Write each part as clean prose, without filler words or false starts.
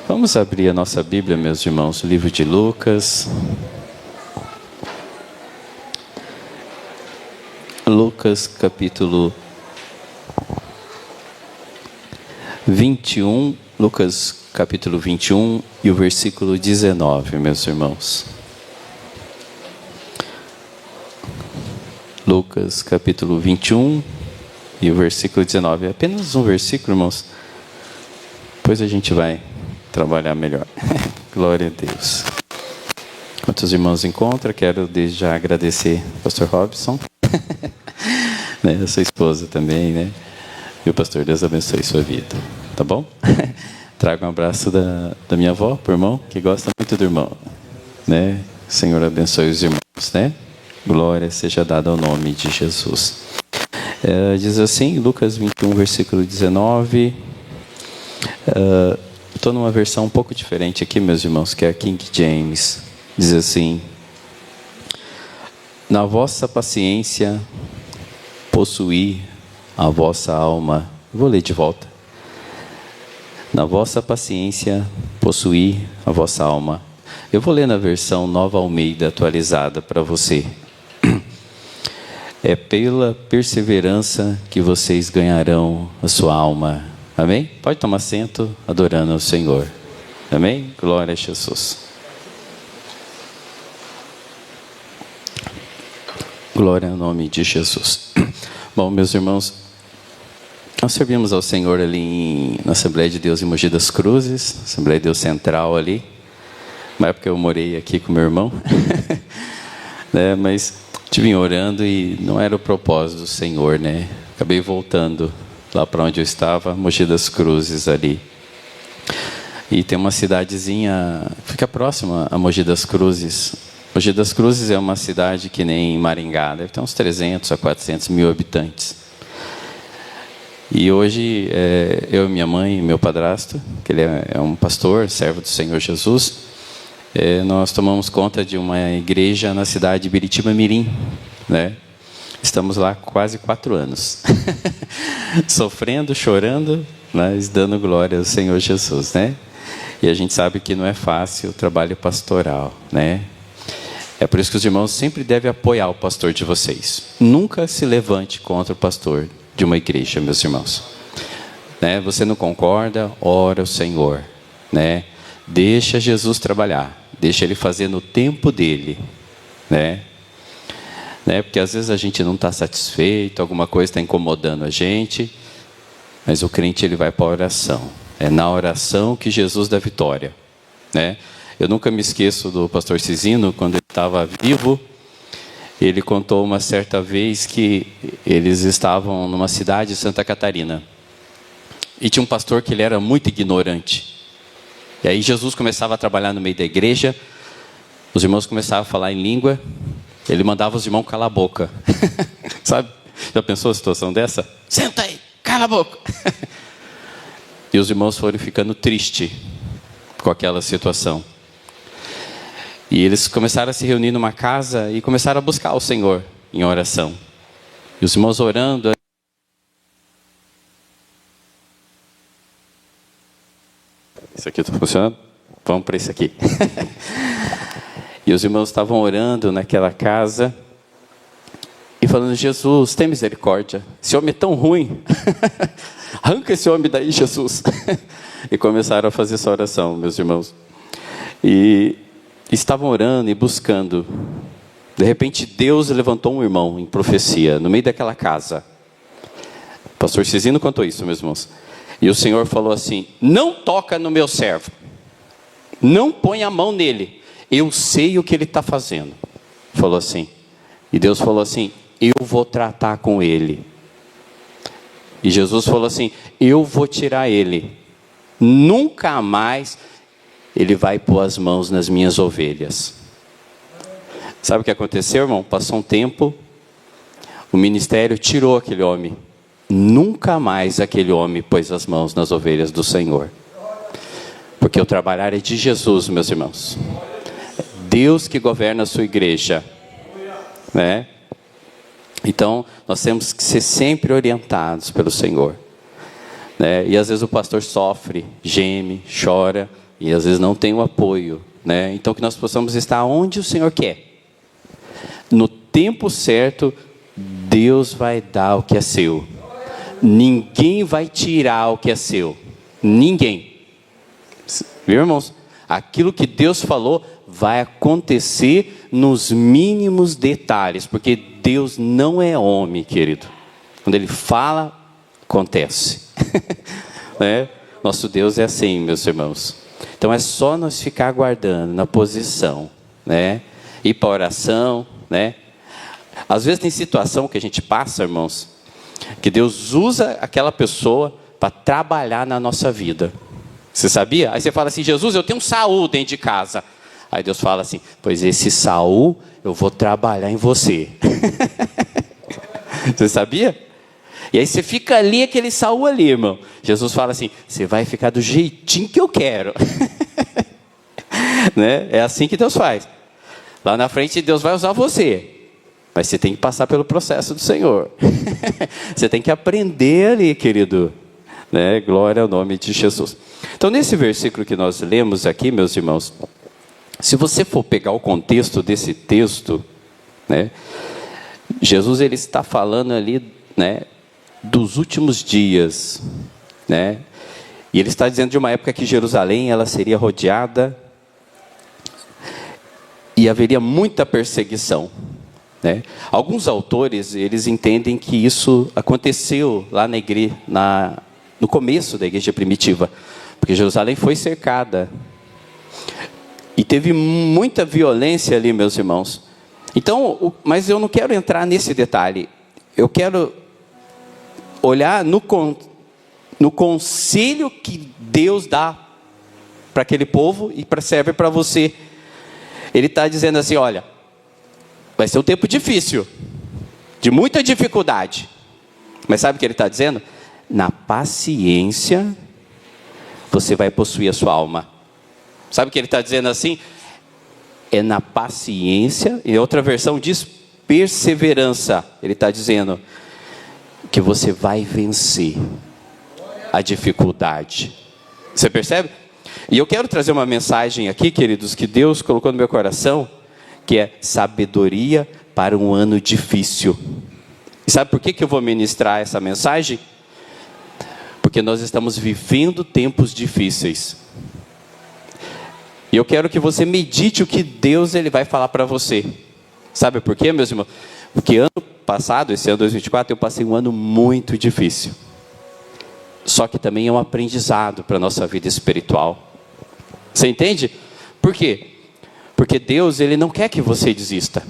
Vamos abrir a nossa Bíblia, meus irmãos, o livro de Lucas. Lucas capítulo 21, Lucas capítulo 21 e o versículo 19, meus irmãos. Lucas capítulo 21 e o versículo 19. É apenas um versículo, irmãos. Depois a gente vai trabalhar melhor. Glória a Deus. Enquanto os irmãos encontram, quero desde já agradecer ao pastor Robson, né, a sua esposa também, né? E o pastor, Deus abençoe sua vida. Tá bom? Traga um abraço da minha avó, pro irmão, que gosta muito do irmão, né? O Senhor abençoe os irmãos, né? Glória seja dada ao nome de Jesus. Diz assim, Lucas 21, versículo 19. Estou numa versão um pouco diferente aqui, meus irmãos, que é a King James. Diz assim: na vossa paciência possuí a vossa alma. Vou ler de volta. Na vossa paciência possuí a vossa alma. Eu vou ler na versão Nova Almeida atualizada para você. É pela perseverança que vocês ganharão a sua alma. Amém? Pode tomar assento adorando ao Senhor. Amém? Glória a Jesus. Glória ao nome de Jesus. Bom, meus irmãos, nós servimos ao Senhor ali na Assembleia de Deus em Mogi das Cruzes, Assembleia de Deus Central ali. Na época eu morei aqui com meu irmão, né? Mas estive orando e não era o propósito do Senhor, né? Acabei voltando lá para onde eu estava, Mogi das Cruzes ali. E tem uma cidadezinha, fica próxima a Mogi das Cruzes. Mogi das Cruzes é uma cidade que nem Maringá, deve ter uns 300 a 400 mil habitantes. E hoje, eu e minha mãe e meu padrasto, que ele é um pastor, servo do Senhor Jesus, nós tomamos conta de uma igreja na cidade de Biritiba Mirim, né? Estamos lá há quase 4 anos. Sofrendo, chorando, mas dando glória ao Senhor Jesus, né? E a gente sabe que não é fácil o trabalho pastoral, né? É por isso que os irmãos sempre devem apoiar o pastor de vocês. Nunca se levante contra o pastor de uma igreja, meus irmãos. Né? Você não concorda? Ora ao Senhor, né? Deixa Jesus trabalhar. Deixa Ele fazer no tempo dEle, né? Porque às vezes a gente não está satisfeito, alguma coisa está incomodando a gente, mas o crente ele vai para a oração. É na oração que Jesus dá vitória, né? Eu nunca me esqueço do pastor Cisino, quando ele estava vivo, ele contou uma certa vez que eles estavam numa cidade de Santa Catarina, e tinha um pastor que ele era muito ignorante, e aí Jesus começava a trabalhar no meio da igreja, os irmãos começavam a falar em língua, ele mandava os irmãos calar a boca. Sabe? Já pensou a situação dessa? Senta aí, cala a boca. E os irmãos foram ficando tristes com aquela situação. E eles começaram a se reunir numa casa e começaram a buscar o Senhor em oração. E os irmãos orando. Isso aqui está funcionando? Vamos para isso aqui. E os irmãos estavam orando naquela casa e falando: Jesus, tem misericórdia. Esse homem é tão ruim. Arranca esse homem daí, Jesus. E começaram a fazer essa oração, meus irmãos. E estavam orando e buscando. De repente, Deus levantou um irmão em profecia, no meio daquela casa. O pastor Cisino contou isso, meus irmãos. E o Senhor falou assim: não toca no meu servo. Não põe a mão nele. Eu sei o que ele está fazendo. Falou assim. E Deus falou assim: eu vou tratar com ele. E Jesus falou assim: eu vou tirar ele. Nunca mais ele vai pôr as mãos nas minhas ovelhas. Sabe o que aconteceu, irmão? Passou um tempo, o ministério tirou aquele homem. Nunca mais aquele homem pôs as mãos nas ovelhas do Senhor. Porque o trabalhar é de Jesus, meus irmãos. Deus que governa a sua igreja, né? Então, nós temos que ser sempre orientados pelo Senhor, né? E às vezes o pastor sofre, geme, chora, e às vezes não tem o apoio, né? Então que nós possamos estar onde o Senhor quer. No tempo certo, Deus vai dar o que é seu. Ninguém vai tirar o que é seu. Ninguém. Viu, irmãos? Aquilo que Deus falou vai acontecer nos mínimos detalhes, porque Deus não é homem, querido. Quando Ele fala, acontece. Né? Nosso Deus é assim, meus irmãos. Então é só nós ficar aguardando na posição, né? Ir para a oração, né? Às vezes tem situação que a gente passa, irmãos, que Deus usa aquela pessoa para trabalhar na nossa vida. Você sabia? Aí você fala assim: Jesus, eu tenho um Saul dentro de casa. Aí Deus fala assim: pois esse Saul eu vou trabalhar em você. Você sabia? E aí você fica ali, aquele Saul ali, irmão. Jesus fala assim: você vai ficar do jeitinho que eu quero. Né? É assim que Deus faz. Lá na frente Deus vai usar você, mas você tem que passar pelo processo do Senhor. Você tem que aprender ali, querido, né? Glória ao nome de Jesus. Então nesse versículo que nós lemos aqui, meus irmãos, se você for pegar o contexto desse texto, né? Jesus ele está falando ali, né, dos últimos dias, né? E ele está dizendo de uma época que Jerusalém ela seria rodeada e haveria muita perseguição, né? Alguns autores eles entendem que isso aconteceu lá na igreja, no começo da igreja primitiva, porque Jerusalém foi cercada e teve muita violência ali, meus irmãos. Então, mas eu não quero entrar nesse detalhe. Eu quero olhar no conselho que Deus dá para aquele povo e serve para você. Ele está dizendo assim: olha, vai ser um tempo difícil, de muita dificuldade. Mas sabe o que ele está dizendo? Na paciência, você vai possuir a sua alma. Sabe o que ele está dizendo assim? É na paciência, e outra versão diz perseverança. Ele está dizendo que você vai vencer a dificuldade. Você percebe? E eu quero trazer uma mensagem aqui, queridos, que Deus colocou no meu coração, que é sabedoria para um ano difícil. E sabe por que eu vou ministrar essa mensagem? Porque nós estamos vivendo tempos difíceis. E eu quero que você medite o que Deus ele vai falar para você. Sabe por quê, meus irmãos? Porque ano passado, esse ano 2024, eu passei um ano muito difícil. Só que também é um aprendizado para a nossa vida espiritual. Você entende? Por quê? Porque Deus ele não quer que você desista.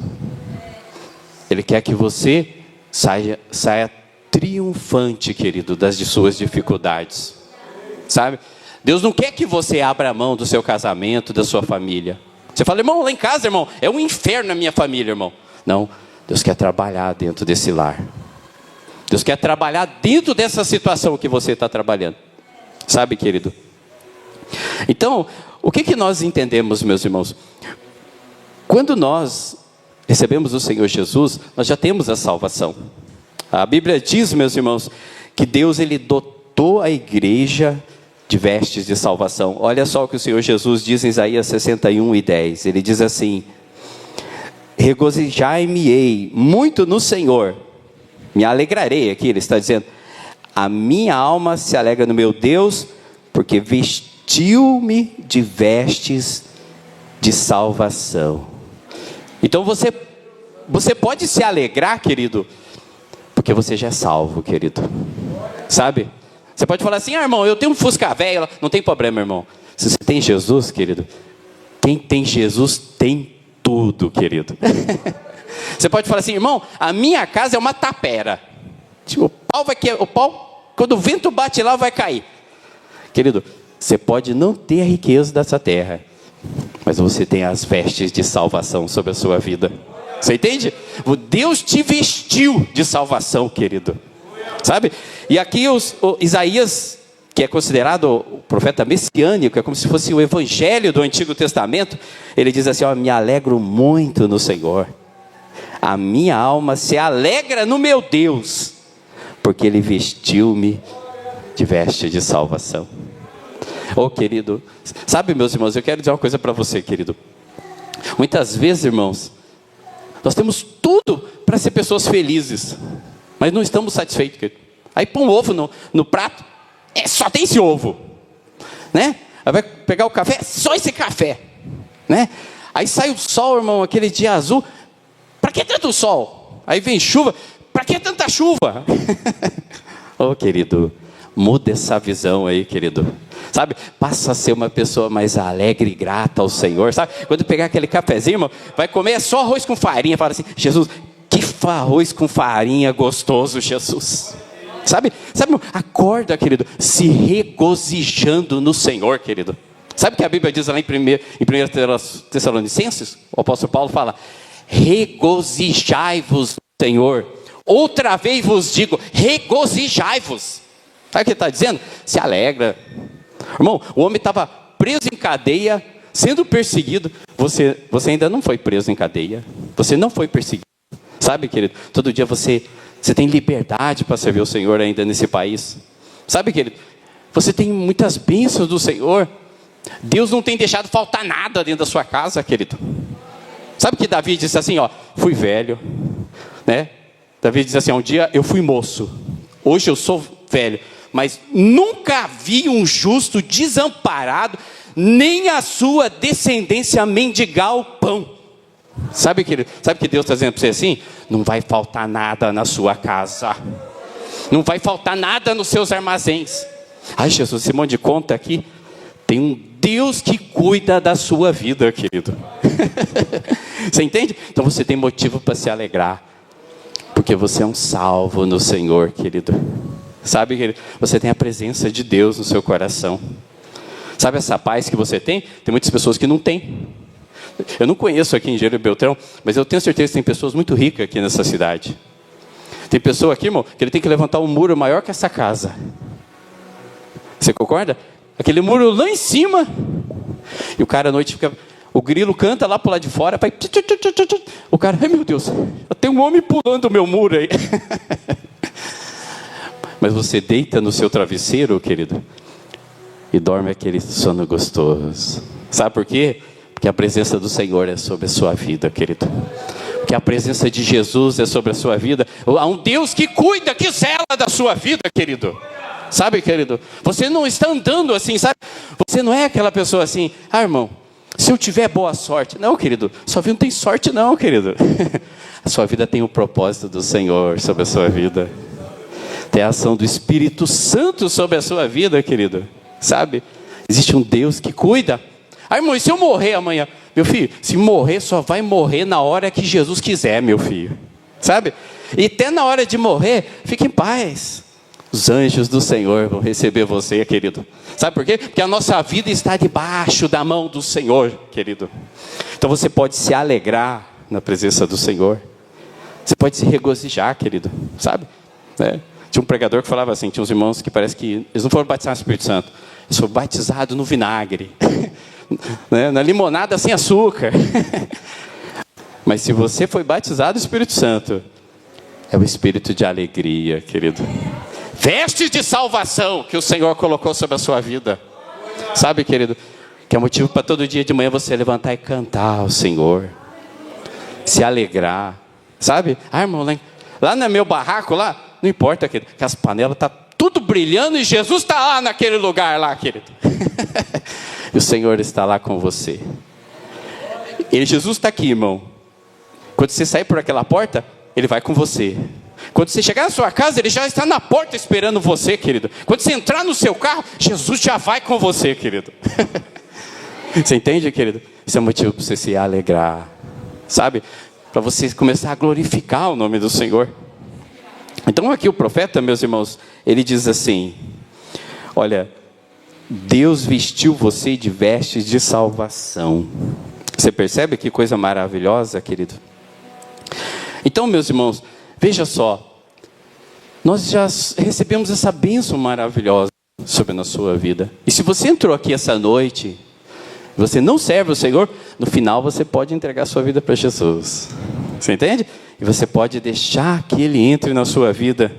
Ele quer que você saia triunfante, querido, das suas dificuldades. Sabe? Deus não quer que você abra a mão do seu casamento, da sua família. Você fala: irmão, lá em casa, irmão, é um inferno a minha família, irmão. Não, Deus quer trabalhar dentro desse lar. Deus quer trabalhar dentro dessa situação que você está trabalhando. Sabe, querido? Então, o que nós entendemos, meus irmãos? Quando nós recebemos o Senhor Jesus, nós já temos a salvação. A Bíblia diz, meus irmãos, que Deus ele dotou a igreja de vestes de salvação. Olha só o que o Senhor Jesus diz em Isaías 61:10. Ele diz assim: regozijai-me-ei muito no Senhor, me alegrarei. Aqui ele está dizendo: a minha alma se alegra no meu Deus, porque vestiu-me de vestes de salvação. Então você pode se alegrar, querido, porque você já é salvo, querido. Sabe? Você pode falar assim: ah, irmão, eu tenho um Fusca velho. Não tem problema, irmão. Se você tem Jesus, querido, quem tem Jesus tem tudo, querido. Você pode falar assim: irmão, a minha casa é uma tapera. Tipo, o pau, quando o vento bate lá, vai cair. Querido, você pode não ter a riqueza dessa terra, mas você tem as vestes de salvação sobre a sua vida. Você entende? Deus te vestiu de salvação, querido. Sabe? E aqui Isaías, que é considerado o profeta messiânico, é como se fosse o evangelho do Antigo Testamento. Ele diz assim: ó, me alegro muito no Senhor. A minha alma se alegra no meu Deus, porque Ele vestiu-me de veste de salvação. Oh, querido, sabe, meus irmãos, eu quero dizer uma coisa para você, querido. Muitas vezes, irmãos, nós temos tudo para ser pessoas felizes, mas não estamos satisfeitos, querido. Aí põe um ovo no prato, só tem esse ovo, né? Aí vai pegar o café, só esse café, né? Aí sai o sol, irmão, aquele dia azul, para que tanto sol? Aí vem chuva, para que tanta chuva? Oh, querido, muda essa visão aí, querido. Sabe, passa a ser uma pessoa mais alegre e grata ao Senhor, sabe? Quando pegar aquele cafezinho, irmão, vai comer só arroz com farinha, fala assim, Jesus, que arroz com farinha gostoso, Jesus. Sabe, acorda, querido, se regozijando no Senhor, querido. Sabe o que a Bíblia diz lá em 1 Tessalonicenses? O apóstolo Paulo fala, regozijai-vos no Senhor. Outra vez vos digo, regozijai-vos. Sabe o que ele está dizendo? Se alegra. Irmão, o homem estava preso em cadeia, sendo perseguido. Você ainda não foi preso em cadeia. Você não foi perseguido. Sabe, querido? Todo dia você tem liberdade para servir o Senhor ainda nesse país. Sabe, querido? Você tem muitas bênçãos do Senhor. Deus não tem deixado faltar nada dentro da sua casa, querido. Sabe que Davi disse assim, ó, fui velho, né? Davi diz assim, um dia eu fui moço, hoje eu sou velho, mas nunca vi um justo desamparado, nem a sua descendência mendigar o pão. Sabe que Deus está dizendo para você assim? Não vai faltar nada na sua casa, não vai faltar nada nos seus armazéns. Ai, Jesus, esse monte de conta aqui, tem um Deus que cuida da sua vida, querido. Você entende? Então você tem motivo para se alegrar, porque você é um salvo no Senhor, querido. Sabe, querido? Você tem a presença de Deus no seu coração. Sabe essa paz que você tem? Tem muitas pessoas que não têm. Eu não conheço aqui em Engenheiro Beltrão, mas eu tenho certeza que tem pessoas muito ricas aqui nessa cidade. Tem pessoa aqui, irmão, que ele tem que levantar um muro maior que essa casa. Você concorda? Aquele muro lá em cima. E o cara à noite fica... O grilo canta lá pro lado de fora. Vai... O cara, ai meu Deus, tem um homem pulando o meu muro aí. Mas você deita no seu travesseiro, querido, e dorme aquele sono gostoso. Sabe por quê? Porque a presença do Senhor é sobre a sua vida, querido. Porque a presença de Jesus é sobre a sua vida. Há um Deus que cuida, que zela da sua vida, querido. Sabe, querido? Você não está andando assim, sabe? Você não é aquela pessoa assim, irmão, se eu tiver boa sorte. Não, querido, sua vida não tem sorte não, querido. A sua vida tem o propósito do Senhor sobre a sua vida. Tem a ação do Espírito Santo sobre a sua vida, querido. Sabe? Existe um Deus que cuida. Irmão, e se eu morrer amanhã? Meu filho, se morrer, só vai morrer na hora que Jesus quiser, meu filho. Sabe? E até na hora de morrer, fique em paz. Os anjos do Senhor vão receber você, querido. Sabe por quê? Porque a nossa vida está debaixo da mão do Senhor, querido. Então você pode se alegrar na presença do Senhor. Você pode se regozijar, querido. Sabe? Tinha um pregador que falava assim, tinha uns irmãos que parece que eles não foram batizados no Espírito Santo. Eles foram batizados no vinagre. Na limonada sem açúcar. Mas se você foi batizado no Espírito Santo, é o espírito de alegria, querido. Vestes de salvação que o Senhor colocou sobre a sua vida. Sabe, querido, que é motivo para todo dia de manhã você levantar e cantar ao Senhor. Se alegrar. Sabe? Irmão, lá no meu barraco lá, não importa, querido, que as panelas estão tudo brilhando e Jesus está lá naquele lugar lá, querido. E o Senhor está lá com você. Jesus está aqui, irmão. Quando você sair por aquela porta, Ele vai com você. Quando você chegar na sua casa, Ele já está na porta esperando você, querido. Quando você entrar no seu carro, Jesus já vai com você, querido. Você entende, querido? Isso é motivo para você se alegrar. Sabe? Para você começar a glorificar o nome do Senhor. Então aqui o profeta, meus irmãos, ele diz assim, olha, Deus vestiu você de vestes de salvação. Você percebe que coisa maravilhosa, querido? Então, meus irmãos, veja só, nós já recebemos essa bênção maravilhosa sobre a sua vida. E se você entrou aqui essa noite, você não serve o Senhor, no final você pode entregar a sua vida para Jesus. Você entende? E você pode deixar que Ele entre na sua vida.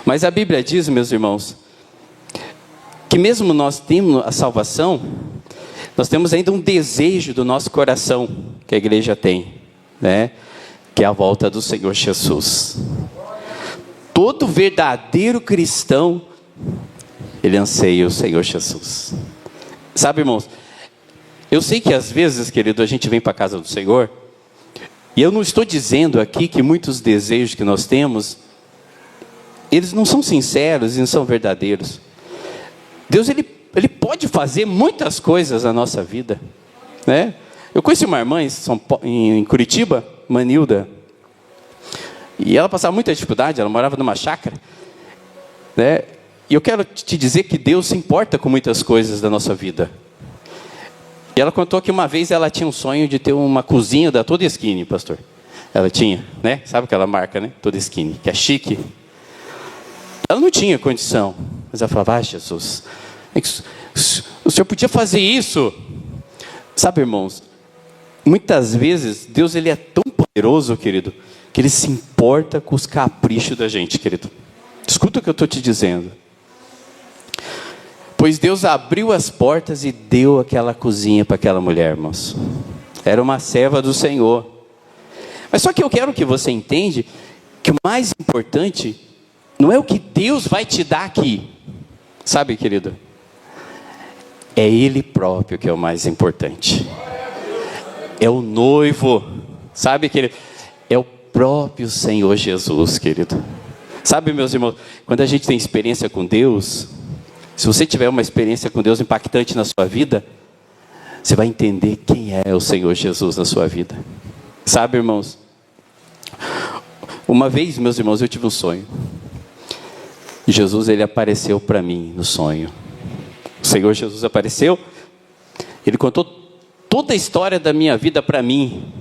Mas a Bíblia diz, meus irmãos, que mesmo nós temos a salvação, nós temos ainda um desejo do nosso coração, que a igreja tem, né? Que é a volta do Senhor Jesus. Todo verdadeiro cristão, ele anseia o Senhor Jesus. Sabe, irmãos, eu sei que às vezes, querido, a gente vem para a casa do Senhor, e eu não estou dizendo aqui que muitos desejos que nós temos, eles não são sinceros e não são verdadeiros. Deus, ele pode fazer muitas coisas na nossa vida, né? Eu conheci uma irmã em Curitiba, Manilda, e ela passava muita dificuldade, ela morava numa chácara, né? E eu quero te dizer que Deus se importa com muitas coisas da nossa vida. E ela contou que uma vez ela tinha um sonho de ter uma cozinha da Toda Skinny, pastor. Ela tinha, né? Sabe aquela marca, né? Toda Skinny, que é chique. Ela não tinha condição, mas ela falava: Jesus, o Senhor podia fazer isso. Sabe, irmãos, muitas vezes Deus, ele é tão poderoso, querido, que ele se importa com os caprichos da gente, querido. Escuta o que eu estou te dizendo. Pois Deus abriu as portas e deu aquela cozinha para aquela mulher, irmãos. Era uma serva do Senhor. Mas só que eu quero que você entenda que o mais importante não é o que Deus vai te dar aqui. Sabe, querido? É Ele próprio que é o mais importante. É o noivo. Sabe, querido? É o próprio Senhor Jesus, querido. Sabe, meus irmãos, quando a gente tem experiência com Deus, se você tiver uma experiência com Deus impactante na sua vida, você vai entender quem é o Senhor Jesus na sua vida. Sabe, irmãos? Uma vez, meus irmãos, eu tive um sonho. Jesus, ele apareceu para mim no sonho. O Senhor Jesus apareceu. Ele contou toda a história da minha vida para mim.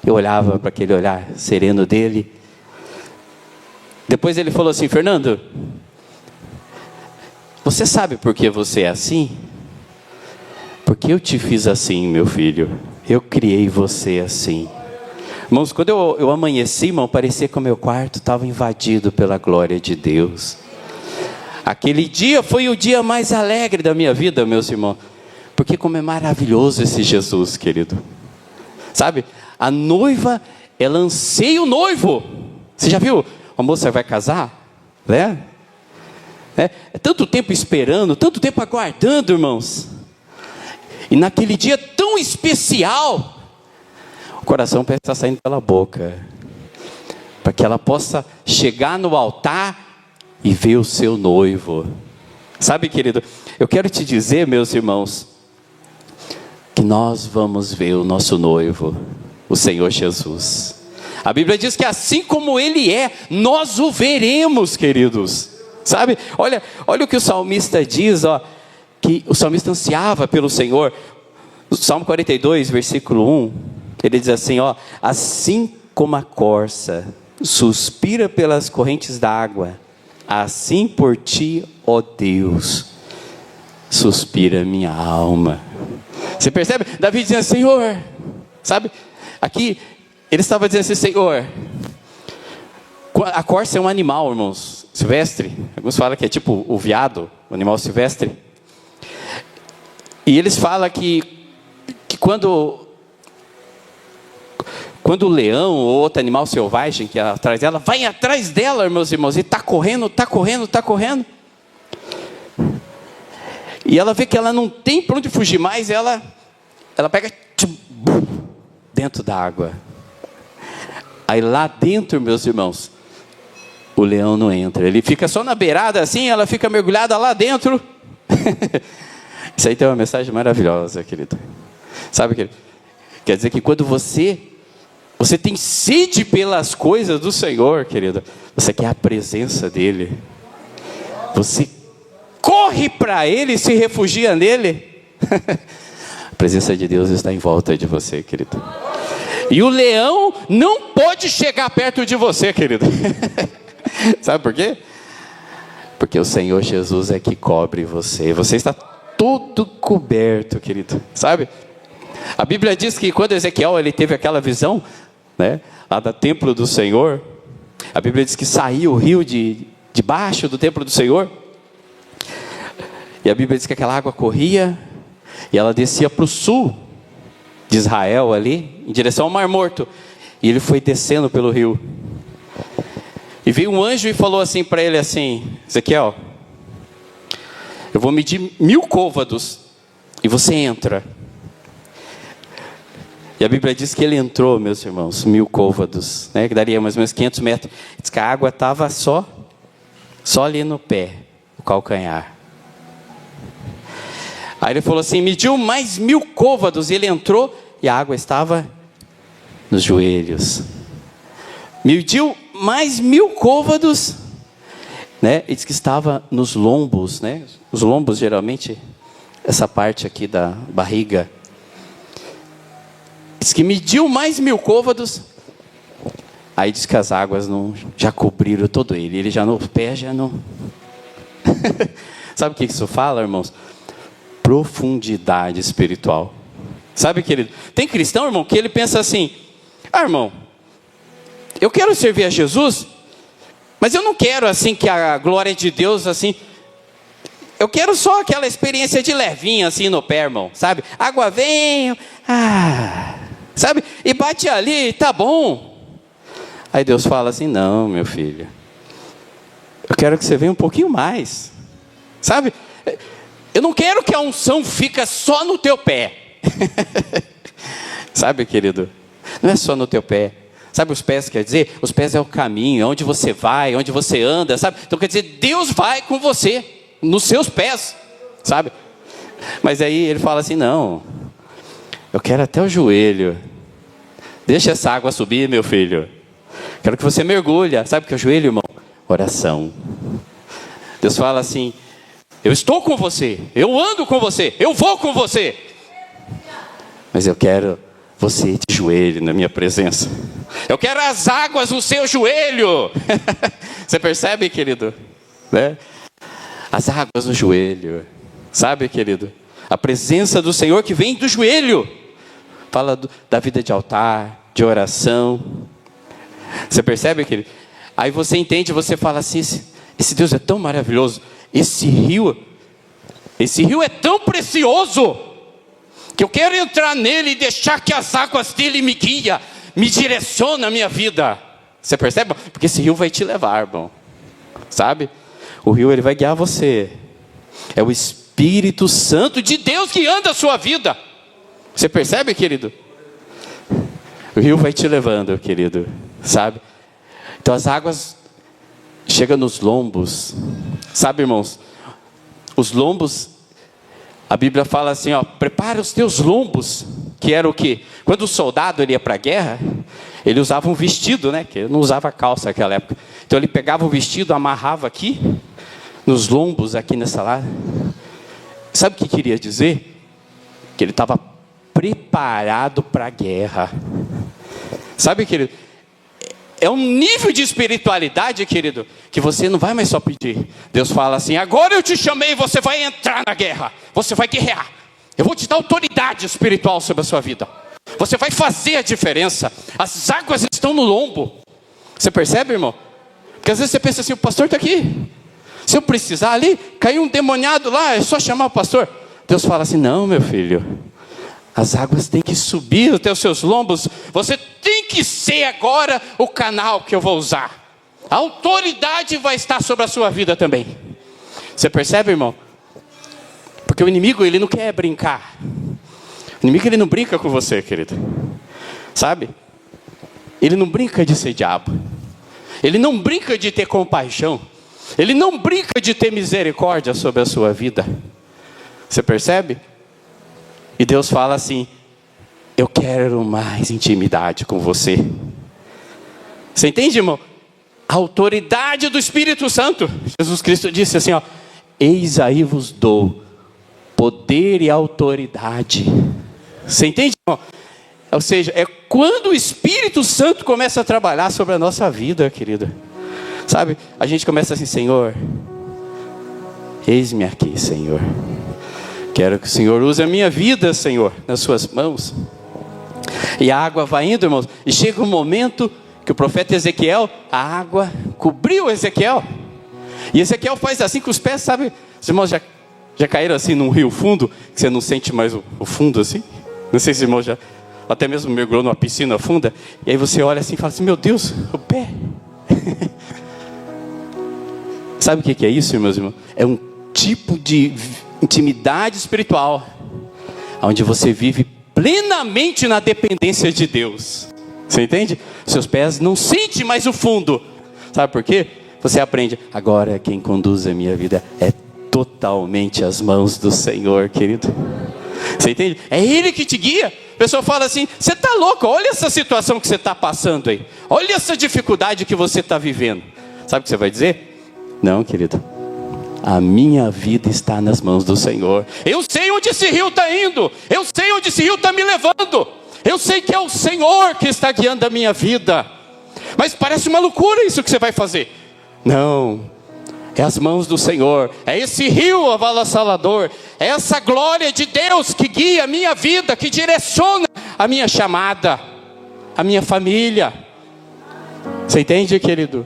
Eu olhava para aquele olhar sereno dele. Depois ele falou assim: Fernando, você sabe por que você é assim? Porque eu te fiz assim, meu filho. Eu criei você assim. Irmãos, quando eu amanheci, irmão, parecia que o meu quarto estava invadido pela glória de Deus. Aquele dia foi o dia mais alegre da minha vida, meus irmãos. Porque como é maravilhoso esse Jesus, querido. Sabe, a noiva, ela anseia o noivo. Você já viu? A moça vai casar, né? É tanto tempo esperando, tanto tempo aguardando, irmãos. E naquele dia tão especial, o coração parece estar saindo pela boca, para que ela possa chegar no altar e ver o seu noivo. Sabe, querido, eu quero te dizer, meus irmãos, que nós vamos ver o nosso noivo, o Senhor Jesus. A Bíblia diz que assim como Ele é, nós o veremos, queridos. Sabe, olha o que o salmista diz, ó, que o salmista ansiava pelo Senhor. No Salmo 42, versículo 1, ele diz assim, ó: assim como a corça suspira pelas correntes d'água, assim por ti, ó Deus, suspira minha alma. Você percebe? Davi dizendo: Senhor, sabe, aqui ele estava dizendo assim: Senhor, a corça é um animal, irmãos, silvestre. Alguns falam que é tipo o veado, o animal silvestre. E eles falam que quando o leão ou outro animal selvagem que é atrás dela, vai atrás dela, meus irmãos, e está correndo. E ela vê que ela não tem para onde fugir mais, ela pega dentro da água. Aí lá dentro, meus irmãos, o leão não entra. Ele fica só na beirada assim, ela fica mergulhada lá dentro. Isso aí tem uma mensagem maravilhosa, querido. Sabe, querido? Quer dizer que quando você tem sede pelas coisas do Senhor, querido, você quer a presença dEle, você corre para Ele e se refugia nele. A presença de Deus está em volta de você, querido. E o leão não pode chegar perto de você, querido. Sabe por quê? Porque o Senhor Jesus é que cobre você. Você está todo coberto, querido. Sabe? A Bíblia diz que quando Ezequiel ele teve aquela visão, né, lá do templo do Senhor, a Bíblia diz que saiu o rio debaixo do templo do Senhor. E a Bíblia diz que aquela água corria e ela descia para o sul de Israel ali, em direção ao Mar Morto. E ele foi descendo pelo rio. E veio um anjo e falou assim para ele assim: Ezequiel, eu vou medir 1000 côvados e você entra. E a Bíblia diz que ele entrou, meus irmãos, 1000 côvados, né, que daria mais ou menos 500 metros. Diz que a água estava só ali no pé, o calcanhar. Aí ele falou assim, mediu mais 1000 côvados, e ele entrou, e a água estava nos joelhos. Mediu mais 1000 côvados, né, e diz que estava nos lombos, né, os lombos geralmente, essa parte aqui da barriga. Diz que mediu mais 1000 côvados, aí diz que as águas já cobriram todo ele, ele já no pé, já não... Sabe o que isso fala, irmãos? Profundidade espiritual. Sabe, querido? Tem cristão, irmão, que ele pensa assim, irmão, eu quero servir a Jesus, mas eu não quero assim que a glória de Deus assim... Eu quero só aquela experiência de levinho assim no pé, irmão, sabe? Água vem, sabe? E bate ali, tá bom. Aí Deus fala assim, não, meu filho, eu quero que você venha um pouquinho mais, sabe? Eu não quero que a unção fique só no teu pé. Sabe, querido? Não é só no teu pé. Sabe os pés quer dizer? Os pés é o caminho, onde você vai, onde você anda, sabe? Então quer dizer, Deus vai com você, nos seus pés, sabe? Mas aí ele fala assim, não, eu quero até o joelho. Deixa essa água subir, meu filho. Quero que você mergulhe. Sabe o que é o joelho, irmão? Oração. Deus fala assim, eu estou com você, eu ando com você, eu vou com você. Mas eu quero você de joelho na minha presença. Eu quero as águas no seu joelho. Você percebe, querido? Né? As águas no joelho. Sabe, querido? A presença do Senhor que vem do joelho. Fala da vida de altar, de oração. Você percebe, querido? Aí você entende, você fala assim, esse Deus é tão maravilhoso. Esse rio é tão precioso, que eu quero entrar nele e deixar que as águas dele me guiem, me direcionam a minha vida. Você percebe? Porque esse rio vai te levar, irmão. Sabe? O rio, ele vai guiar você. É o Espírito Santo de Deus que anda a sua vida. Você percebe, querido? O rio vai te levando, querido. Sabe? Então as águas chegam nos lombos. Sabe, irmãos? Os lombos, a Bíblia fala assim, ó, prepara os teus lombos. Que era o quê? Quando o soldado ele ia para a guerra, ele usava um vestido, né? Que ele não usava calça naquela época. Então ele pegava o vestido, amarrava aqui, nos lombos, aqui nessa lá. Sabe o que queria dizer? Que ele estava preparado para a guerra. Sabe, querido? É um nível de espiritualidade, querido, que você não vai mais só pedir. Deus fala assim, agora eu te chamei, você vai entrar na guerra. Você vai guerrear. Eu vou te dar autoridade espiritual sobre a sua vida. Você vai fazer a diferença. As águas estão no lombo. Você percebe, irmão? Porque às vezes você pensa assim, o pastor está aqui. Se eu precisar ali, caiu um demoniado lá, é só chamar o pastor. Deus fala assim, não, meu filho. As águas têm que subir até os seus lombos. Você tem que ser agora o canal que eu vou usar. A autoridade vai estar sobre a sua vida também. Você percebe, irmão? Porque o inimigo, ele não quer brincar. O inimigo, ele não brinca com você, querido. Sabe? Ele não brinca de ser diabo. Ele não brinca de ter compaixão. Ele não brinca de ter misericórdia sobre a sua vida. Você percebe? E Deus fala assim, eu quero mais intimidade com você. Você entende, irmão? A autoridade do Espírito Santo. Jesus Cristo disse assim, ó, eis aí vos dou poder e autoridade. Você entende, irmão? Ou seja, é quando o Espírito Santo começa a trabalhar sobre a nossa vida, querido. Sabe, a gente começa assim, Senhor, eis-me aqui, Senhor. Quero que o Senhor use a minha vida, Senhor, nas suas mãos. E a água vai indo, irmãos. E chega um momento que o profeta Ezequiel, a água cobriu Ezequiel. E Ezequiel faz assim com os pés, sabe? Os irmãos já Já caíram assim num rio fundo, que você não sente mais o fundo assim? Não sei se o irmão já até mesmo mergulhou numa piscina funda, e aí você olha assim e fala assim, meu Deus, o pé. Sabe o que é isso, meus irmãos? É um tipo de intimidade espiritual, onde você vive plenamente na dependência de Deus. Você entende? Seus pés não sentem mais o fundo. Sabe por quê? Você aprende, agora quem conduz a minha vida é totalmente as mãos do Senhor, querido. Você entende? É Ele que te guia. A pessoa fala assim, você está louco, olha essa situação que você está passando aí. Olha essa dificuldade que você está vivendo. Sabe o que você vai dizer? Não, querido, a minha vida está nas mãos do Senhor. Eu sei onde esse rio está indo. Eu sei onde esse rio está me levando. Eu sei que é o Senhor que está guiando a minha vida. Mas parece uma loucura isso que você vai fazer. Não, é as mãos do Senhor. É esse rio avassalador. É essa glória de Deus que guia a minha vida, que direciona a minha chamada, a minha família. Você entende, querido?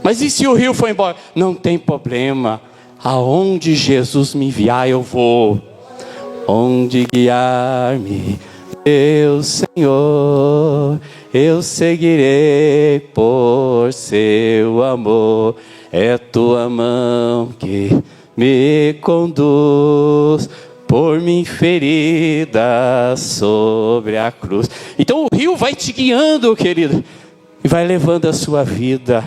Mas e se o rio for embora? Não tem problema. Aonde Jesus me enviar, eu vou. Onde guiar-me, meu Senhor, eu seguirei por seu amor. É tua mão que me conduz por mim ferida sobre a cruz. Então o rio vai te guiando, querido, e vai levando a sua vida.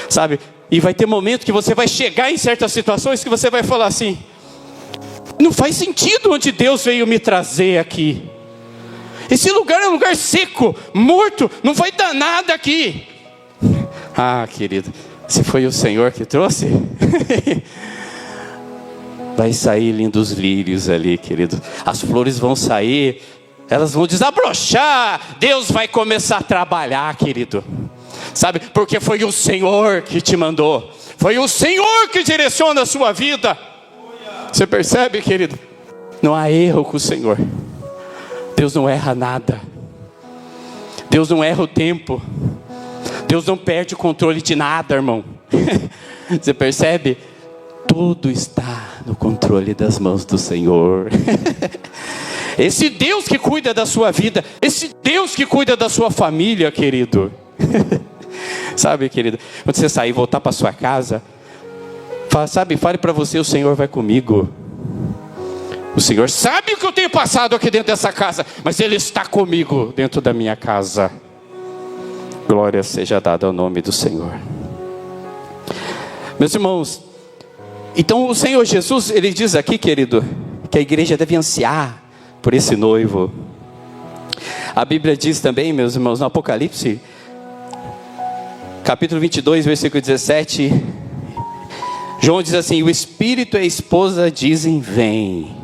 Sabe, e vai ter momento que você vai chegar em certas situações que você vai falar assim, não faz sentido onde Deus veio me trazer aqui. Esse lugar é um lugar seco, morto, não vai dar nada aqui. Ah, querido, se foi o Senhor que trouxe, vai sair lindos lírios ali, querido. As flores vão sair, elas vão desabrochar. Deus vai começar a trabalhar, querido. Sabe, porque foi o Senhor que te mandou. Foi o Senhor que direciona a sua vida. Você percebe, querido? Não há erro com o Senhor. Deus não erra nada. Deus não erra o tempo. Deus não perde o controle de nada, irmão. Você percebe? Tudo está no controle das mãos do Senhor. Esse Deus que cuida da sua vida, esse Deus que cuida da sua família, querido. Sabe, querido, quando você sair e voltar para sua casa, fale para você, o Senhor vai comigo. O Senhor sabe o que eu tenho passado aqui dentro dessa casa, mas Ele está comigo dentro da minha casa. Glória seja dada ao nome do Senhor. Meus irmãos, então o Senhor Jesus, Ele diz aqui, querido, que a igreja deve ansiar por esse noivo. A Bíblia diz também, meus irmãos, no Apocalipse capítulo 22, versículo 17, João diz assim, o Espírito e a esposa dizem, vem.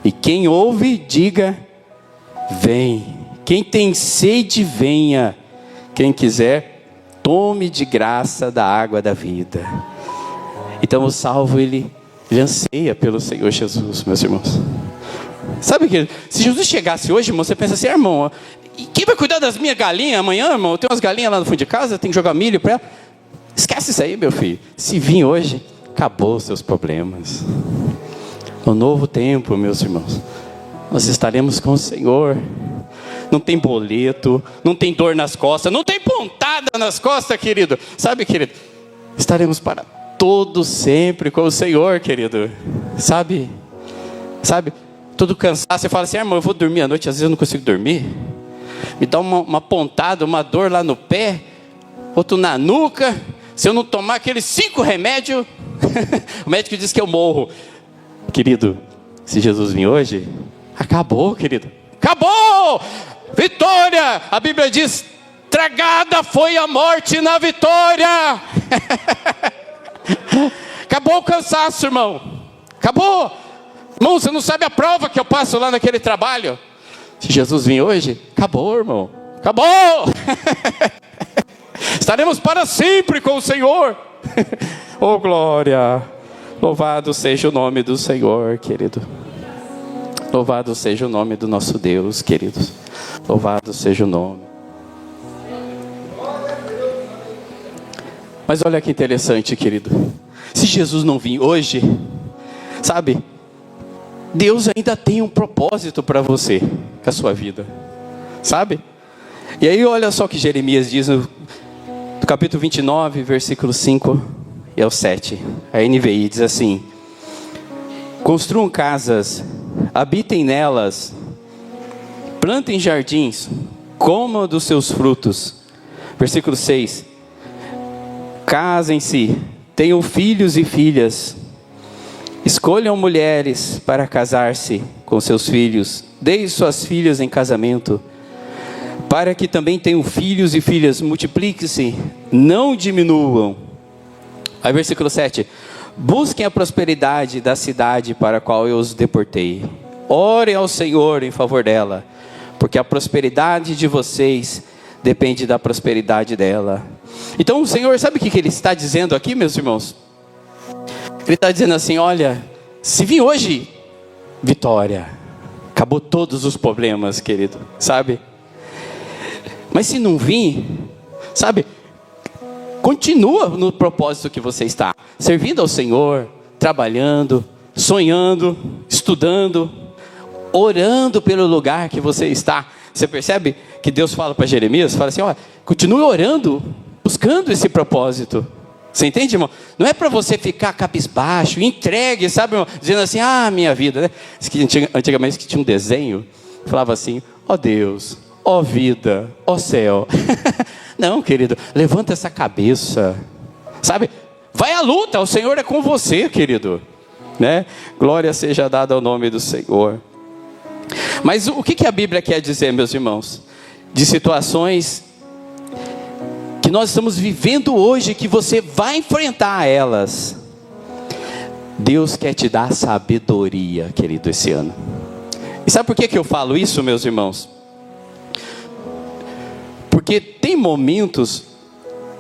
E quem ouve, diga, vem. Quem tem sede, venha. Quem quiser, tome de graça da água da vida. Então o salvo, ele anseia pelo Senhor Jesus, meus irmãos. Sabe que se Jesus chegasse hoje, irmão, você pensa assim, irmão, e quem vai cuidar das minhas galinhas amanhã, irmão? Eu tenho umas galinhas lá no fundo de casa, tem que jogar milho para ela. Esquece isso aí, meu filho. Se vir hoje, acabou os seus problemas. No novo tempo, meus irmãos, nós estaremos com o Senhor. Não tem boleto, não tem dor nas costas, não tem pontada nas costas, querido. Sabe, querido? Estaremos para todo sempre com o Senhor, querido. Sabe? Todo cansado, você fala assim, irmão, eu vou dormir à noite, às vezes eu não consigo dormir. Me dá uma pontada, uma dor lá no pé, outro na nuca. Se eu não tomar aqueles 5 remédios, o médico diz que eu morro. Querido, se Jesus vir hoje, acabou, querido. Acabou! Vitória! A Bíblia diz, tragada foi a morte na vitória. Acabou o cansaço, irmão. Acabou. Irmão, você não sabe a prova que eu passo lá naquele trabalho. Se Jesus vir hoje, acabou, irmão. Acabou! Estaremos para sempre com o Senhor. Oh, glória! Louvado seja o nome do Senhor, querido. Louvado seja o nome do nosso Deus, queridos. Louvado seja o nome. Mas olha que interessante, querido. Se Jesus não vir hoje, sabe? Deus ainda tem um propósito para você, com a sua vida, sabe? E aí olha só o que Jeremias diz no capítulo 29, versículo 5 e ao 7. A NVI diz assim: construam casas, habitem nelas, plantem jardins, comam dos seus frutos. Versículo 6: casem-se, tenham filhos e filhas, escolham mulheres para casar-se com seus filhos, deem suas filhas em casamento, para que também tenham filhos e filhas, multipliquem-se, não diminuam. Aí versículo 7: busquem a prosperidade da cidade para a qual eu os deportei, orem ao Senhor em favor dela, porque a prosperidade de vocês depende da prosperidade dela. Então o Senhor, sabe o que Ele está dizendo aqui, meus irmãos? Ele está dizendo assim: olha, se vir hoje, vitória, acabou todos os problemas, querido, sabe? Mas se não vir, sabe, continua no propósito que você está, servindo ao Senhor, trabalhando, sonhando, estudando, orando pelo lugar que você está. Você percebe que Deus fala para Jeremias, fala assim: ó, continue orando, buscando esse propósito. Você entende, irmão? Não é para você ficar cabisbaixo, entregue, sabe, irmão? Dizendo assim: ah, minha vida, né? Antigamente tinha um desenho, falava assim: ó Deus, ó vida, ó céu. Não, querido, levanta essa cabeça, sabe? Vai à luta, o Senhor é com você, querido, né? Glória seja dada ao nome do Senhor. Mas o que a Bíblia quer dizer, meus irmãos? De situações que nós estamos vivendo hoje, que você vai enfrentar elas. Deus quer te dar sabedoria, querido, esse ano. E sabe por que eu falo isso, meus irmãos? Porque tem momentos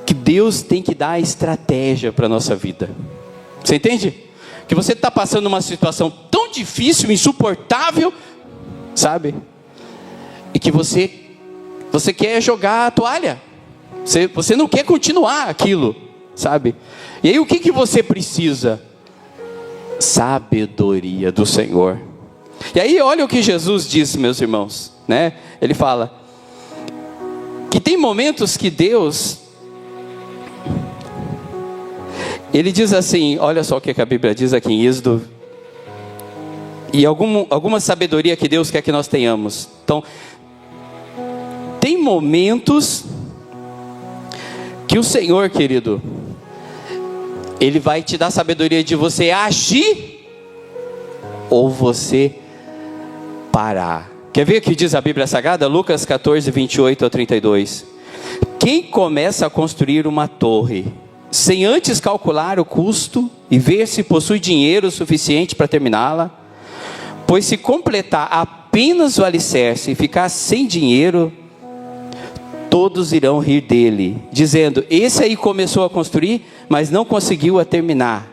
que Deus tem que dar estratégia para a nossa vida. Você entende? Que você está passando uma situação tão difícil, insuportável, sabe? E que você quer jogar a toalha. Você não quer continuar aquilo, sabe? E aí o que você precisa? Sabedoria do Senhor. E aí olha o que Jesus diz, meus irmãos, né? Ele fala que tem momentos que Deus, Ele diz assim, olha só o que a Bíblia diz aqui em Êxodo, e alguma sabedoria que Deus quer que nós tenhamos. Então, tem momentos que o Senhor, querido, Ele vai te dar sabedoria de você agir ou você parar. Quer ver o que diz a Bíblia Sagrada? Lucas 14, 28 a 32. Quem começa a construir uma torre sem antes calcular o custo e ver se possui dinheiro suficiente para terminá-la, pois se completar apenas o alicerce e ficar sem dinheiro, todos irão rir dele, dizendo: esse aí começou a construir, mas não conseguiu a terminar.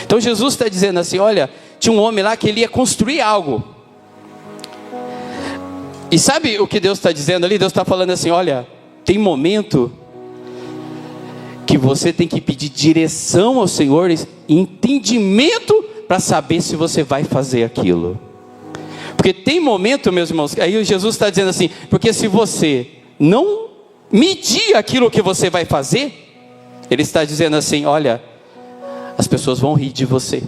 Então Jesus está dizendo assim: olha, tinha um homem lá que ele ia construir algo. E sabe o que Deus está dizendo ali? Deus está falando assim: olha, tem momento que você tem que pedir direção ao Senhor, entendimento para saber se você vai fazer aquilo. Porque tem momento, meus irmãos, aí Jesus está dizendo assim: porque se você não medir aquilo que você vai fazer, Ele está dizendo assim: olha, as pessoas vão rir de você.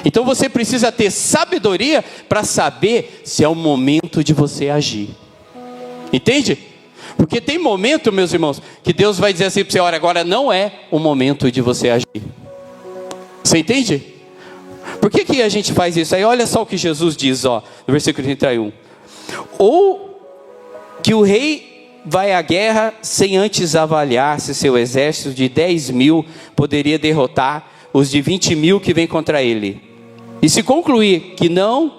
Então você precisa ter sabedoria para saber se é o momento de você agir. Entende? Porque tem momento, meus irmãos, que Deus vai dizer assim para você: olha, agora não é o momento de você agir. Você entende? Por que a gente faz isso? Aí olha só o que Jesus diz, ó, no versículo 31. Ou que o rei vai à guerra sem antes avaliar se seu exército de 10.000 poderia derrotar os de 20.000 que vêm contra ele. E se concluir que não,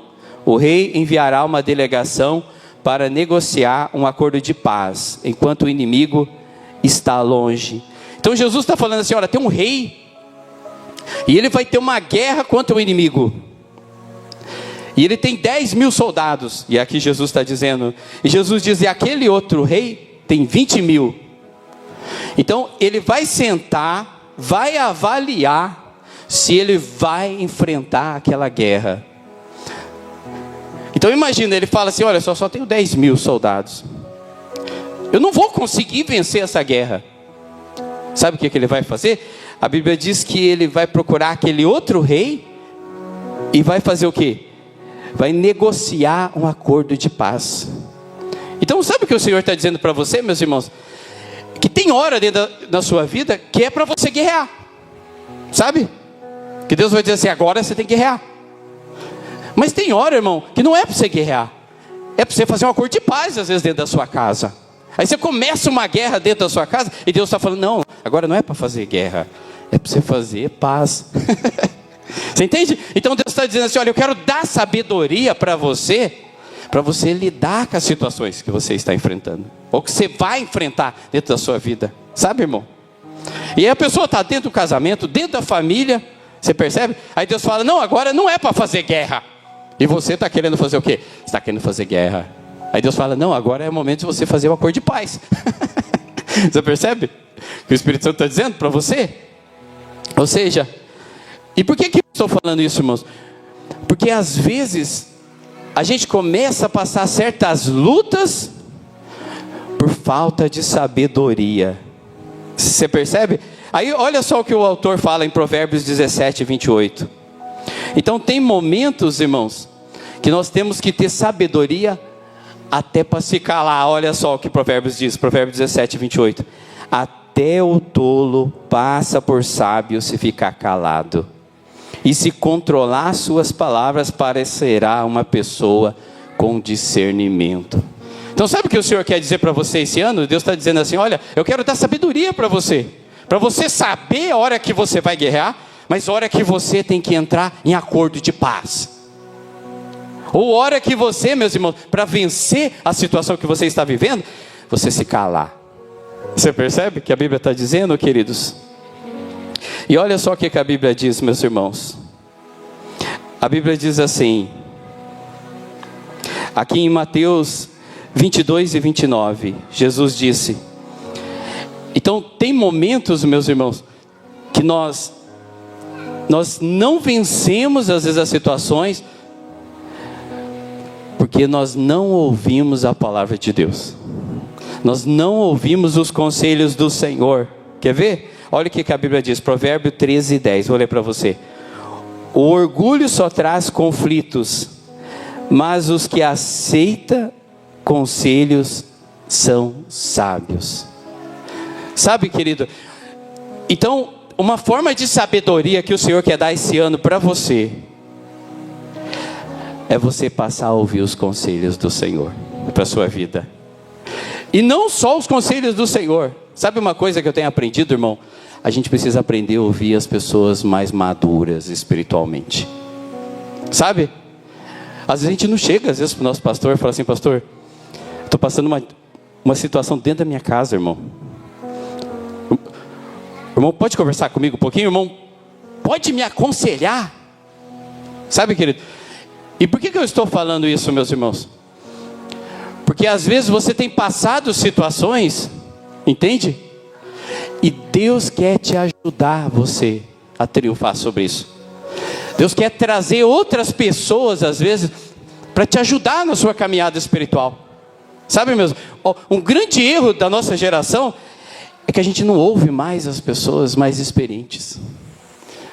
o rei enviará uma delegação para negociar um acordo de paz, enquanto o inimigo está longe. Então Jesus está falando assim: olha, tem um rei, e ele vai ter uma guerra contra o inimigo, e ele tem 10.000 soldados, e aqui Jesus está dizendo, e Jesus diz: e aquele outro rei tem 20.000. Então ele vai sentar, vai avaliar se ele vai enfrentar aquela guerra. Então imagina, ele fala assim, olha, só tenho 10 mil soldados. Eu não vou conseguir vencer essa guerra. Sabe o que ele vai fazer? A Bíblia diz que ele vai procurar aquele outro rei e vai fazer o quê? Vai negociar um acordo de paz. Então sabe o que o Senhor está dizendo para você, meus irmãos? Que tem hora dentro da sua vida que é para você guerrear. Sabe? Que Deus vai dizer assim, agora você tem que guerrear. Mas tem hora, irmão, que não é para você guerrear. É para você fazer um acordo de paz, às vezes, dentro da sua casa. Aí você começa uma guerra dentro da sua casa e Deus está falando, não, agora não é para fazer guerra, é para você fazer paz. Você entende? Então Deus está dizendo assim, olha, eu quero dar sabedoria para você lidar com as situações que você está enfrentando, ou que você vai enfrentar dentro da sua vida. Sabe, irmão? E aí a pessoa está dentro do casamento, dentro da família, você percebe? Aí Deus fala, não, agora não é para fazer guerra. E você está querendo fazer o quê? Você está querendo fazer guerra. Aí Deus fala, não, agora é o momento de você fazer um acordo de paz. Você percebe o que o Espírito Santo está dizendo para você? Ou seja, e por que eu estou falando isso, irmãos? Porque às vezes a gente começa a passar certas lutas por falta de sabedoria. Você percebe? Aí olha só o que o autor fala em Provérbios 17, 28. Então tem momentos, irmãos, que nós temos que ter sabedoria até para se calar. Olha só o que Provérbios diz, Provérbios 17, 28. Até o tolo passa por sábio se ficar calado. E se controlar suas palavras, parecerá uma pessoa com discernimento. Então sabe o que o Senhor quer dizer para você esse ano? Deus está dizendo assim, olha, eu quero dar sabedoria para você saber a hora que você vai guerrear, mas a hora que você tem que entrar em acordo de paz. Ou a hora que você, meus irmãos, para vencer a situação que você está vivendo, você se calar. Você percebe o que a Bíblia está dizendo, queridos? E olha só o que a Bíblia diz, meus irmãos. A Bíblia diz assim, aqui em Mateus 22 e 29, Jesus disse, então tem momentos, meus irmãos, que nós não vencemos às vezes as situações, porque nós não ouvimos a palavra de Deus. Nós não ouvimos os conselhos do Senhor. Quer ver? Olha o que a Bíblia diz, Provérbio 13, 10, vou ler para você. O orgulho só traz conflitos, mas os que aceitam conselhos são sábios. Sabe, querido? Então, uma forma de sabedoria que o Senhor quer dar esse ano para você, é você passar a ouvir os conselhos do Senhor para a sua vida. E não só os conselhos do Senhor. Sabe uma coisa que eu tenho aprendido, irmão? A gente precisa aprender a ouvir as pessoas mais maduras espiritualmente. Sabe? Às vezes a gente não chega, às vezes, para o nosso pastor e fala assim, pastor, estou passando uma situação dentro da minha casa, irmão. Irmão, pode conversar comigo um pouquinho, irmão? Pode me aconselhar? Sabe, querido? E por que eu estou falando isso, meus irmãos? Porque às vezes você tem passado situações, entende? E Deus quer te ajudar você a triunfar sobre isso. Deus quer trazer outras pessoas, às vezes, para te ajudar na sua caminhada espiritual. Sabe, meus? Um grande erro da nossa geração é que a gente não ouve mais as pessoas mais experientes.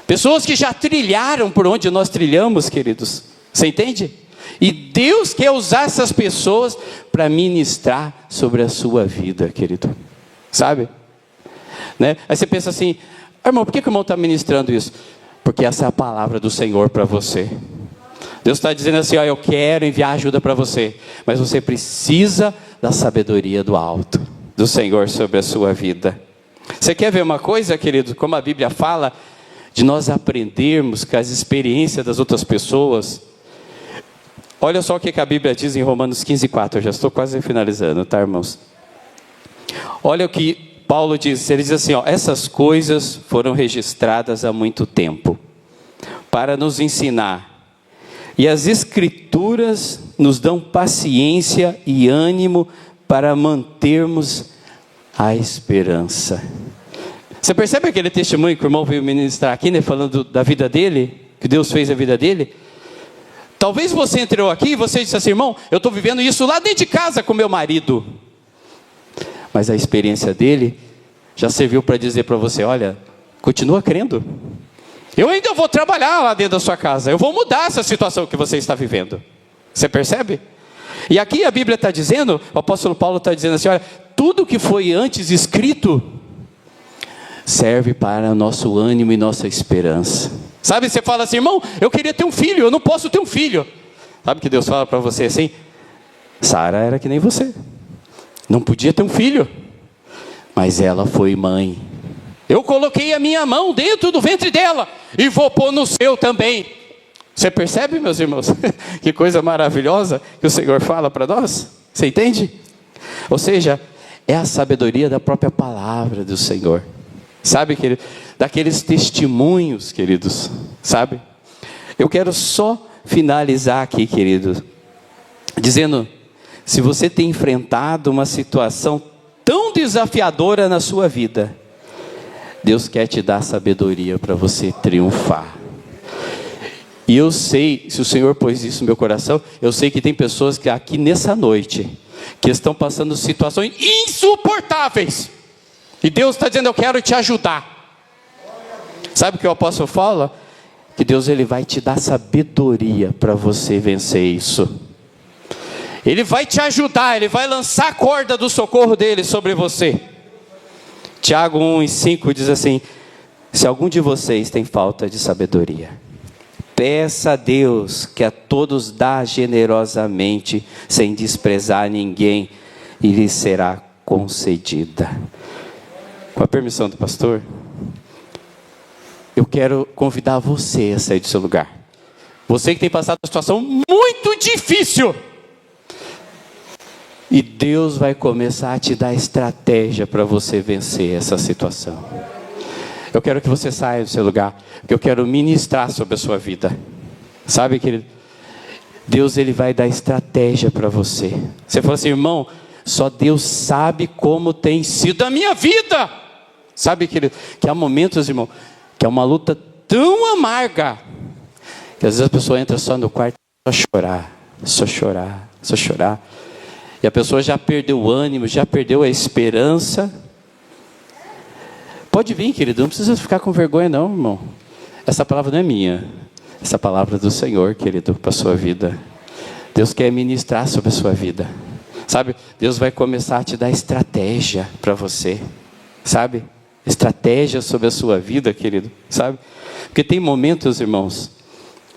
Pessoas que já trilharam por onde nós trilhamos, queridos. Você entende? E Deus quer usar essas pessoas para ministrar sobre a sua vida, querido. Sabe? Né? Aí você pensa assim, irmão, por que o irmão está ministrando isso? Porque essa é a palavra do Senhor para você. Deus está dizendo assim, ó, eu quero enviar ajuda para você, mas você precisa da sabedoria do alto, do Senhor sobre a sua vida. Você quer ver uma coisa, querido? Como a Bíblia fala, de nós aprendermos com as experiências das outras pessoas. Olha só o que a Bíblia diz em Romanos 15, 4. Eu já estou quase finalizando, tá, irmãos? Olha o que Paulo diz. Ele diz assim, ó, essas coisas foram registradas há muito tempo, para nos ensinar. E as Escrituras nos dão paciência e ânimo para mantermos a esperança. Você percebe aquele testemunho que o irmão veio ministrar aqui, né? Falando da vida dele, que Deus fez a vida dele. Talvez você entrou aqui e você disse assim: irmão, eu estou vivendo isso lá dentro de casa com meu marido. Mas a experiência dele já serviu para dizer para você: olha, continua crendo. Eu ainda vou trabalhar lá dentro da sua casa. Eu vou mudar essa situação que você está vivendo. Você percebe? E aqui a Bíblia está dizendo, o apóstolo Paulo está dizendo assim: olha, tudo que foi antes escrito serve para nosso ânimo e nossa esperança. Sabe, você fala assim: irmão, eu queria ter um filho, eu não posso ter um filho. Sabe que Deus fala para você assim: Sara era que nem você, não podia ter um filho, mas ela foi mãe. Eu coloquei a minha mão dentro do ventre dela e vou pôr no seu também. Você percebe, meus irmãos? Que coisa maravilhosa que o Senhor fala para nós. Você entende? Ou seja, é a sabedoria da própria palavra do Senhor. Sabe, querido? Daqueles testemunhos, queridos. Sabe? Eu quero só finalizar aqui, querido, dizendo: se você tem enfrentado uma situação tão desafiadora na sua vida, Deus quer te dar sabedoria para você triunfar. E eu sei, se o Senhor pôs isso no meu coração, eu sei que tem pessoas que aqui nessa noite, que estão passando situações insuportáveis. E Deus está dizendo: eu quero te ajudar. Sabe o que o apóstolo fala? Que Deus, ele vai te dar sabedoria para você vencer isso. Ele vai te ajudar, ele vai lançar a corda do socorro dele sobre você. Tiago 1:5 diz assim: se algum de vocês tem falta de sabedoria, peça a Deus, que a todos dá generosamente, sem desprezar ninguém, e lhe será concedida. Com a permissão do pastor, eu quero convidar você a sair do seu lugar. Você que tem passado uma situação muito difícil, e Deus vai começar a te dar estratégia para você vencer essa situação. Eu quero que você saia do seu lugar, porque eu quero ministrar sobre a sua vida. Sabe, querido? Deus, ele vai dar estratégia para você. Você fala assim: irmão, só Deus sabe como tem sido a minha vida. Sabe, querido, que há momentos, irmão, que é uma luta tão amarga, que às vezes a pessoa entra só no quarto só chorar, só chorar, só chorar. E a pessoa já perdeu o ânimo, já perdeu a esperança. Pode vir, querido, não precisa ficar com vergonha não, irmão. Essa palavra não é minha, essa palavra é do Senhor, querido, para a sua vida. Deus quer ministrar sobre a sua vida. Sabe, Deus vai começar a te dar estratégia para você. Sabe, estratégia sobre a sua vida, querido. Sabe, porque tem momentos, irmãos,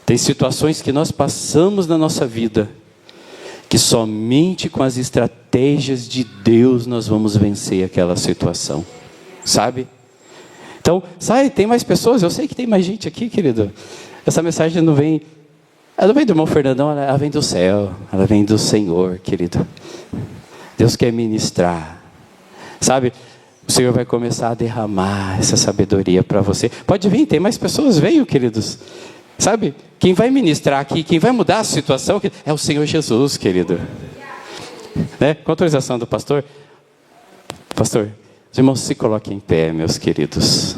tem situações que nós passamos na nossa vida, que somente com as estratégias de Deus nós vamos vencer aquela situação. Sabe? Então, sai, tem mais pessoas, eu sei que tem mais gente aqui, querido. Essa mensagem não vem, ela não vem do irmão Fernandão, ela vem do céu, ela vem do Senhor, querido. Deus quer ministrar. Sabe? O Senhor vai começar a derramar essa sabedoria para você. Pode vir, tem mais pessoas, venham, queridos. Sabe? Quem vai ministrar aqui, quem vai mudar a situação, é o Senhor Jesus, querido. Né? Com a autorização do pastor. Pastor, os irmãos se coloquem em pé, meus queridos.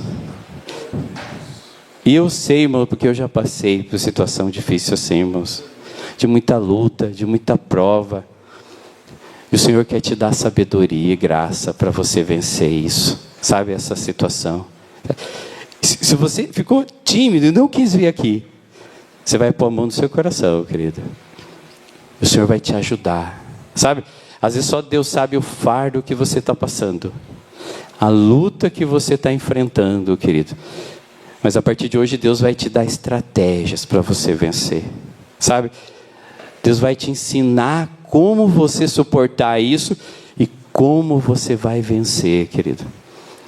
E eu sei, irmão, porque eu já passei por situação difícil assim, irmãos. De muita luta, de muita prova. E o Senhor quer te dar sabedoria e graça para você vencer isso. Sabe, essa situação. Se você ficou tímido e não quis vir aqui, você vai pôr a mão no seu coração, querido. O Senhor vai te ajudar. Sabe, às vezes só Deus sabe o fardo que você está passando, a luta que você está enfrentando, querido. Mas a partir de hoje Deus vai te dar estratégias para você vencer. Sabe, Deus vai te ensinar como você suportar isso e como você vai vencer, querido.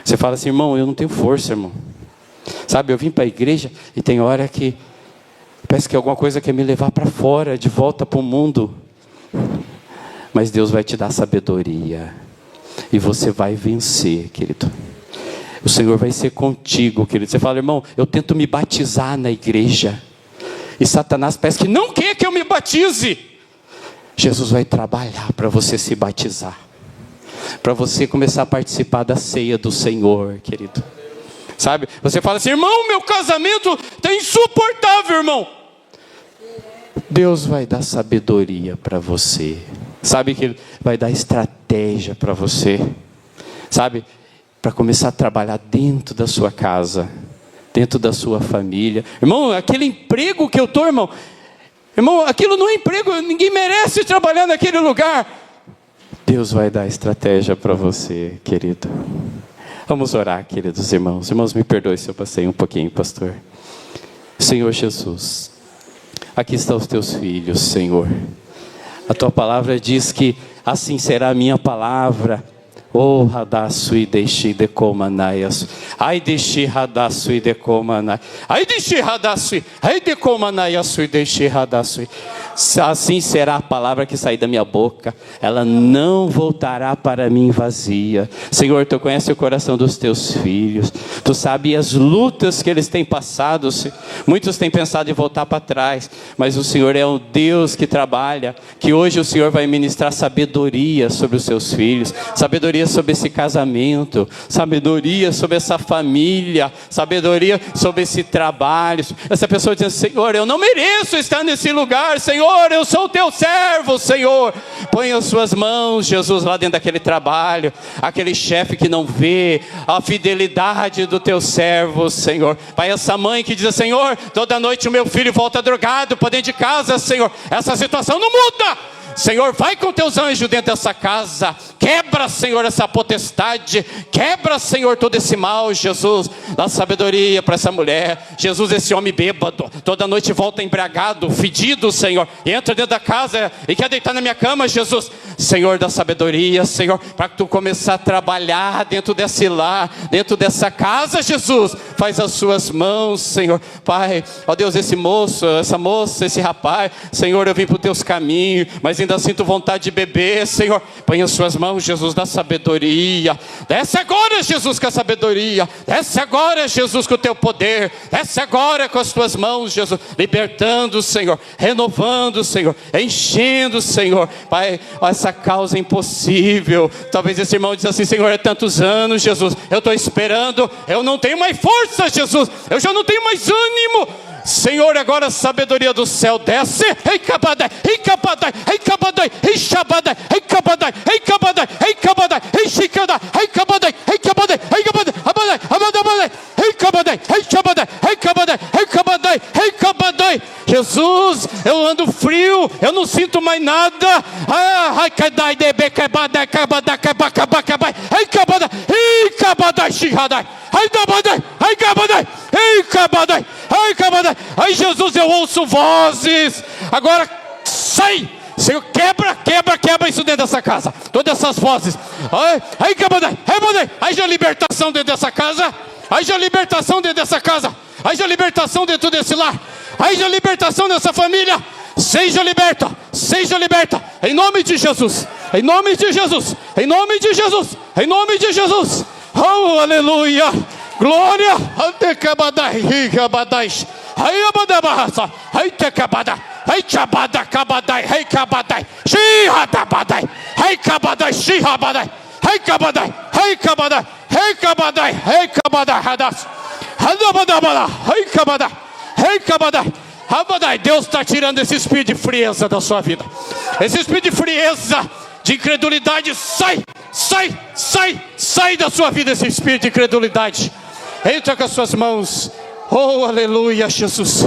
Você fala assim: irmão, eu não tenho força, irmão. Sabe, eu vim para a igreja e tem hora que parece que alguma coisa quer me levar para fora, de volta para o mundo. Mas Deus vai te dar sabedoria e você vai vencer, querido. O Senhor vai ser contigo, querido. Você fala: irmão, eu tento me batizar na igreja e Satanás parece que não quer que eu me batize. Jesus vai trabalhar para você se batizar, para você começar a participar da ceia do Senhor, querido. Sabe? Você fala assim: irmão, meu casamento está insuportável, irmão. Deus vai dar sabedoria para você. Sabe que Ele vai dar estratégia para você. Sabe? Para começar a trabalhar dentro da sua casa, dentro da sua família. Irmão, aquele emprego que eu estou, irmão, aquilo não é emprego, ninguém merece trabalhar naquele lugar. Deus vai dar estratégia para você, querido. Vamos orar, queridos irmãos. Irmãos, me perdoe se eu passei um pouquinho, pastor. Senhor Jesus, aqui estão os teus filhos, Senhor. A tua palavra diz que assim será a minha palavra. Oh, radasui deixi de comanaias. Ai deixi radasui de comanai. Ai deixi radasui. Ai de comanaias deixi radasui. Assim será a palavra que sair da minha boca. Ela não voltará para mim vazia. Senhor, tu conhece o coração dos teus filhos. Tu sabe as lutas que eles têm passado. Muitos têm pensado em voltar para trás, mas o Senhor é um Deus que trabalha. Que hoje o Senhor vai ministrar sabedoria sobre os seus filhos, sabedoria sobre esse casamento, sabedoria sobre essa família, sabedoria sobre esse trabalho. Essa pessoa dizendo: Senhor, eu não mereço estar nesse lugar, Senhor, eu sou o teu servo, Senhor. Põe as suas mãos, Jesus, lá dentro daquele trabalho, aquele chefe que não vê a fidelidade do teu servo, Senhor. Pai, essa mãe que diz: Senhor, toda noite o meu filho volta drogado para dentro de casa, Senhor, essa situação não muda. Senhor, vai com teus anjos dentro dessa casa, quebra, Senhor, essa potestade, quebra, Senhor, todo esse mal, Jesus, dá sabedoria para essa mulher, Jesus, esse homem bêbado, toda noite volta embriagado, fedido, Senhor, entra dentro da casa e quer deitar na minha cama, Jesus, Senhor, dá sabedoria, Senhor, para que tu começar a trabalhar dentro desse lar, dentro dessa casa, Jesus, faz as suas mãos, Senhor, Pai, ó Deus, esse moço, essa moça, esse rapaz, Senhor, eu vim para os teus caminhos, mas ainda sinto vontade de beber, Senhor, põe as suas mãos, Jesus, da sabedoria, desce agora, Jesus, com a sabedoria, desce agora, Jesus, com o teu poder, desce agora com as tuas mãos, Jesus, libertando, Senhor, renovando, Senhor, enchendo, Senhor, Pai, essa causa impossível. Talvez esse irmão diz assim: Senhor, é tantos anos, Jesus, eu estou esperando, eu não tenho mais força, Jesus, eu já não tenho mais ânimo, Senhor, agora a sabedoria do céu desce. Ei cabadai, ei cabadai, ei cabadai, ei shabadai, ei cabadai, ei cabadai, ei cabadai, ei shikadai, ei cabadai, ei cabadai, ei cabadai, abadai, abadai, ei cabadai, ei shabadai, ei cabadai, ei cabadai, ei cabadai. Jesus, eu ando frio, eu não sinto mais nada. Ai cadai debe cabadai, cabadai, cabacabacai, ei cabadai, ei cabadai, shihadai, ei cabadai, ei cabadai, ei cabadai, ei cabadai. Ai Jesus, eu ouço vozes. Agora sai, Senhor, quebra isso dentro dessa casa, todas essas vozes. Ai cabadai, ai cabadai. Ai já libertação dentro dessa casa. Ai já libertação dentro dessa casa. Ai já libertação dentro desse lar. Ai já libertação dessa família. Seja liberta, em nome de Jesus, em nome de Jesus, em nome de Jesus, em nome de Jesus. Oh, aleluia, glória. Ante cabadai, cabadai, ai abadabahasa, ai te cabada, ai cabada, cabadai, ai cabadai, shihadabadai, ai cabadai, shihabadai, ai cabadai, ai cabadai, ai cabadai, ai cabadai, hadas, hadabadabala, ai cabadai, ai cabadai. Deus está tirando esse espírito de frieza da sua vida. Esse espírito de frieza, de incredulidade, sai da sua vida esse espírito de incredulidade. Entra com as suas mãos. Oh, aleluia, Jesus.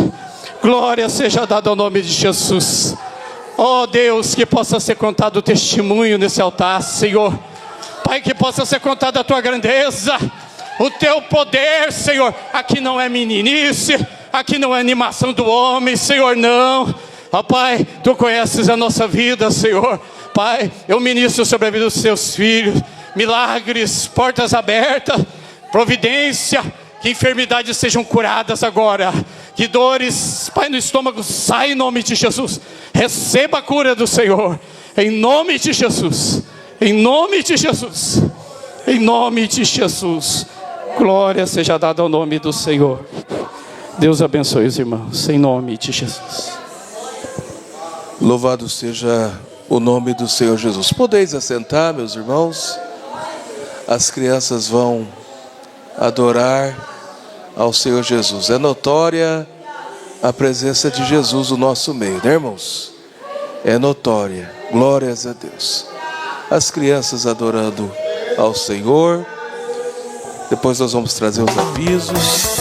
Glória seja dada ao nome de Jesus. Oh Deus, que possa ser contado o testemunho nesse altar, Senhor. Pai, que possa ser contada a tua grandeza, o teu poder, Senhor. Aqui não é meninice, aqui não é animação do homem, Senhor, não. Ó Pai, tu conheces a nossa vida, Senhor. Pai, eu ministro sobre a vida dos teus filhos. Milagres, portas abertas, providência. Que enfermidades sejam curadas agora. Que dores, Pai, no estômago, sai em nome de Jesus. Receba a cura do Senhor, em nome de Jesus. Em nome de Jesus. Em nome de Jesus. Glória seja dada ao nome do Senhor. Deus abençoe os irmãos, em nome de Jesus. Louvado seja o nome do Senhor Jesus. Podeis assentar, meus irmãos. As crianças vão adorar ao Senhor Jesus. É notória a presença de Jesus no nosso meio, né, irmãos? É notória. Glórias a Deus. As crianças adorando ao Senhor. Depois nós vamos trazer os avisos.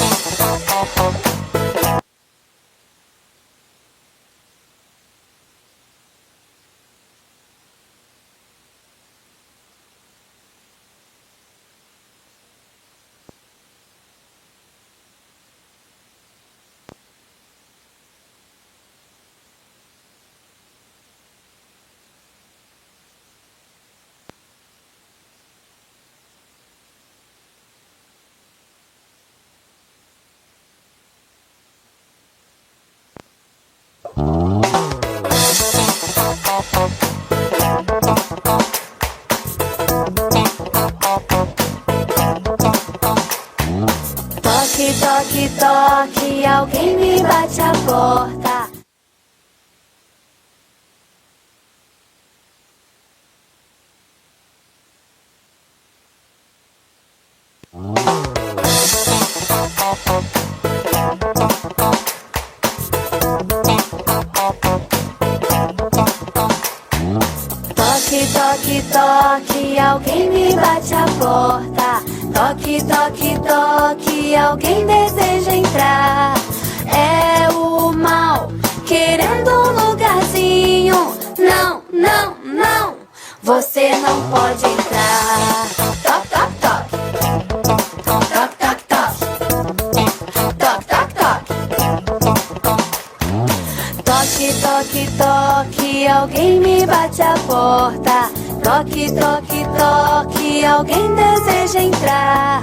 Toque, toque, toque, alguém me bate a porta. Toque, toque, toque, alguém me bate a porta. Toque, toque, toque, alguém deseja entrar. É o mal, querendo um lugarzinho. Não, não, não, você não pode entrar. Toque, toque, toque. Toque, toque, toque. Toque, toque, toque. Toque, toque, toque, alguém me bate a porta. Toque, toque, toque, alguém deseja entrar.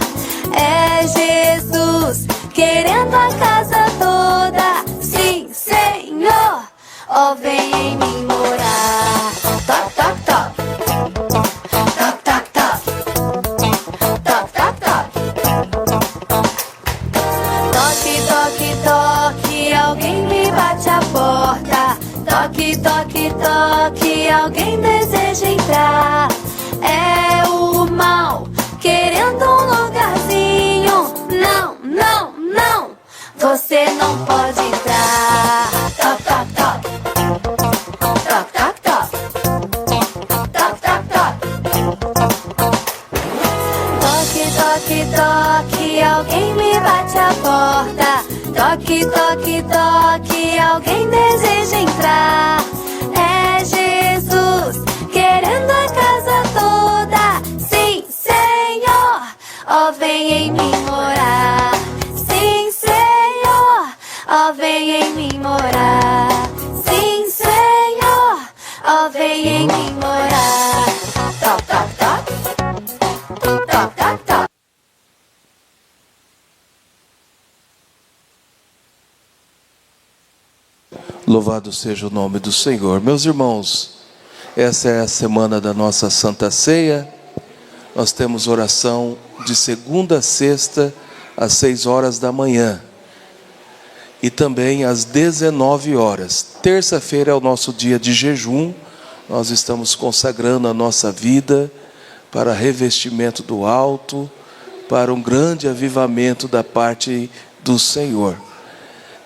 É Jesus, querendo a casa toda. Sim, Senhor, ó, vem em mim morar. Toque, toque, toque. Toque, toque, toque. Toque, toque, toque. Toque, toque, toque, alguém me bate a porta. Toque, toque, toque, alguém deseja entrar. É o mal, querendo um lugarzinho. Não, não, não, você não pode entrar. Toque, toque, toque. Toque, toque, toque. Toque, toque, toque. Toque, toque, toque, alguém me bate a porta. Toque, toque, toque, alguém deseja entrar. É Jesus, querendo a casa toda. Sim, Senhor, ó, vem em mim morar. Sim, Senhor, ó, vem em mim morar. Sim, Senhor, ó, vem em mim morar. Toque, toque, toque. Toque, toque, toque. Louvado seja o nome do Senhor. Meus irmãos, essa é a semana da nossa Santa Ceia. Nós temos oração de segunda a sexta, às 6 horas da manhã. E também às 19 horas. Terça-feira é o nosso dia de jejum. Nós estamos consagrando a nossa vida para revestimento do alto, para um grande avivamento da parte do Senhor.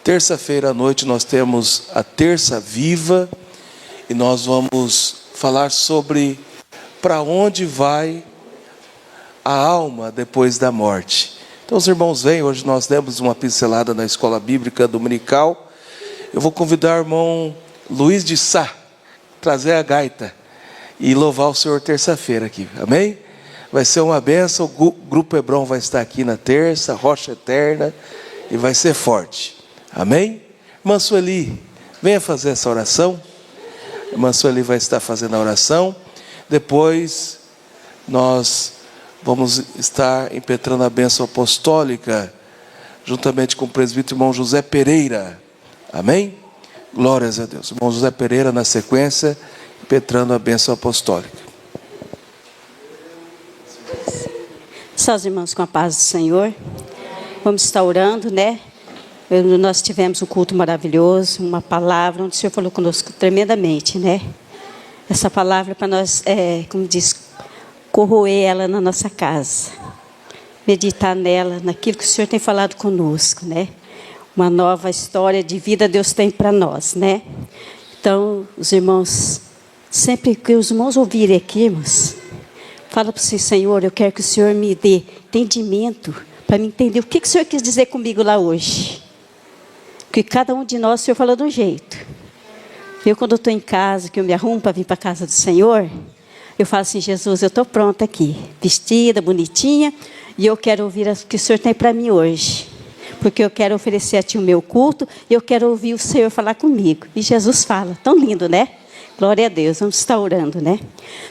Terça-feira à noite nós temos a Terça Viva e nós vamos falar sobre para onde vai a alma depois da morte. Então os irmãos vêm, hoje nós demos uma pincelada na escola bíblica dominical. Eu vou convidar o irmão Luiz de Sá, trazer a gaita e louvar o Senhor terça-feira aqui, amém? Vai ser uma bênção, o Grupo Hebron vai estar aqui na terça, Rocha Eterna, e vai ser forte. Amém? Irmã Sueli, venha fazer essa oração. A irmã Sueli vai estar fazendo a oração. Depois nós vamos estar impetrando a bênção apostólica, juntamente com o presbítero irmão José Pereira. Amém? Glórias a Deus. Irmão José Pereira na sequência, impetrando a bênção apostólica. Só os irmãos com a paz do Senhor. Vamos estar orando, né? Nós tivemos um culto maravilhoso, uma palavra onde o Senhor falou conosco tremendamente, né? Essa palavra para nós, como diz, corroer ela na nossa casa. meditar nela, naquilo que o Senhor tem falado conosco, né? Uma nova história de vida Deus tem para nós, né? Então, os irmãos, sempre que os irmãos ouvirem aqui, irmãos, fala para o Senhor, eu quero que o Senhor me dê entendimento para me entender o que o Senhor quis dizer comigo lá hoje. Porque cada um de nós, o Senhor falou de um jeito. Eu, quando eu estou em casa, que eu me arrumo para vir para a casa do Senhor, eu falo assim, Jesus, eu estou pronta aqui, vestida, bonitinha, e eu quero ouvir o que o Senhor tem para mim hoje. Porque eu quero oferecer a Ti o meu culto, e eu quero ouvir o Senhor falar comigo. E Jesus fala, tão lindo, né? Glória a Deus, vamos estar orando, né?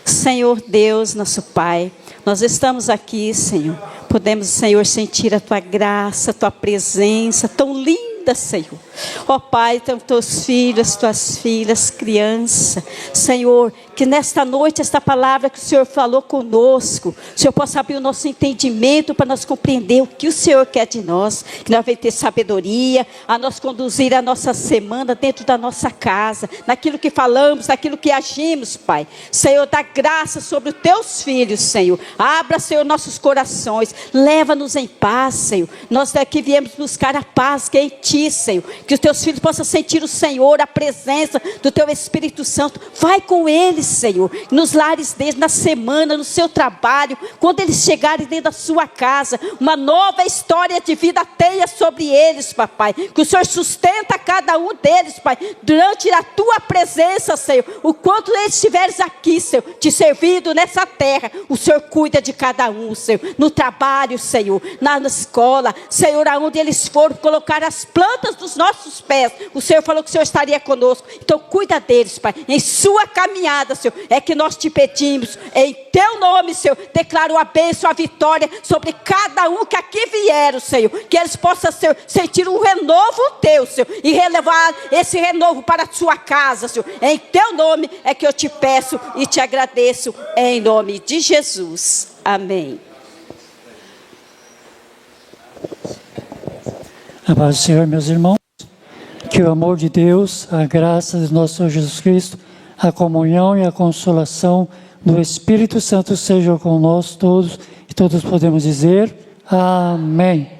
Senhor Deus, nosso Pai, nós estamos aqui, Senhor. Podemos, Senhor, sentir a Tua graça, a Tua presença tão linda, Senhor. Ó Pai, teus filhos, Tuas filhas, criança. Senhor, que nesta noite, esta palavra que o Senhor falou conosco, o Senhor possa abrir o nosso entendimento para nós compreender o que o Senhor quer de nós, que nós vamos ter sabedoria, a nós conduzir a nossa semana dentro da nossa casa, naquilo que falamos, naquilo que agimos, Pai. Senhor, dá graça sobre os Teus filhos, Senhor. Abra, Senhor, nossos corações, leva-nos em paz, Senhor. Nós daqui viemos buscar a paz que é em Ti, Senhor. Que os Teus filhos possam sentir o Senhor, a presença do Teu Espírito Santo. Vai com eles, Senhor, nos lares deles, na semana, no seu trabalho, quando eles chegarem dentro da sua casa, uma nova história de vida tenha sobre eles, papai, que o Senhor sustenta cada um deles, Pai, durante a Tua presença, Senhor, o quanto eles estiveres aqui, Senhor, te servindo nessa terra, o Senhor cuida de cada um, Senhor, no trabalho, Senhor, na escola, Senhor, aonde eles foram colocar as plantas dos nossos pés, o Senhor falou que o Senhor estaria conosco, então cuida deles, Pai, em sua caminhada, Senhor, é que nós te pedimos, em Teu nome, Senhor, declaro a bênção, a vitória sobre cada um que aqui vieram, Senhor, que eles possam, Senhor, sentir um renovo Teu, Senhor, e relevar esse renovo para a sua casa, Senhor, em Teu nome é que eu te peço e te agradeço, em nome de Jesus, amém. A paz do Senhor, meus irmãos, que o amor de Deus, a graça do nosso Senhor Jesus Cristo, a comunhão e a consolação do Espírito Santo sejam com nós todos, e todos podemos dizer amém.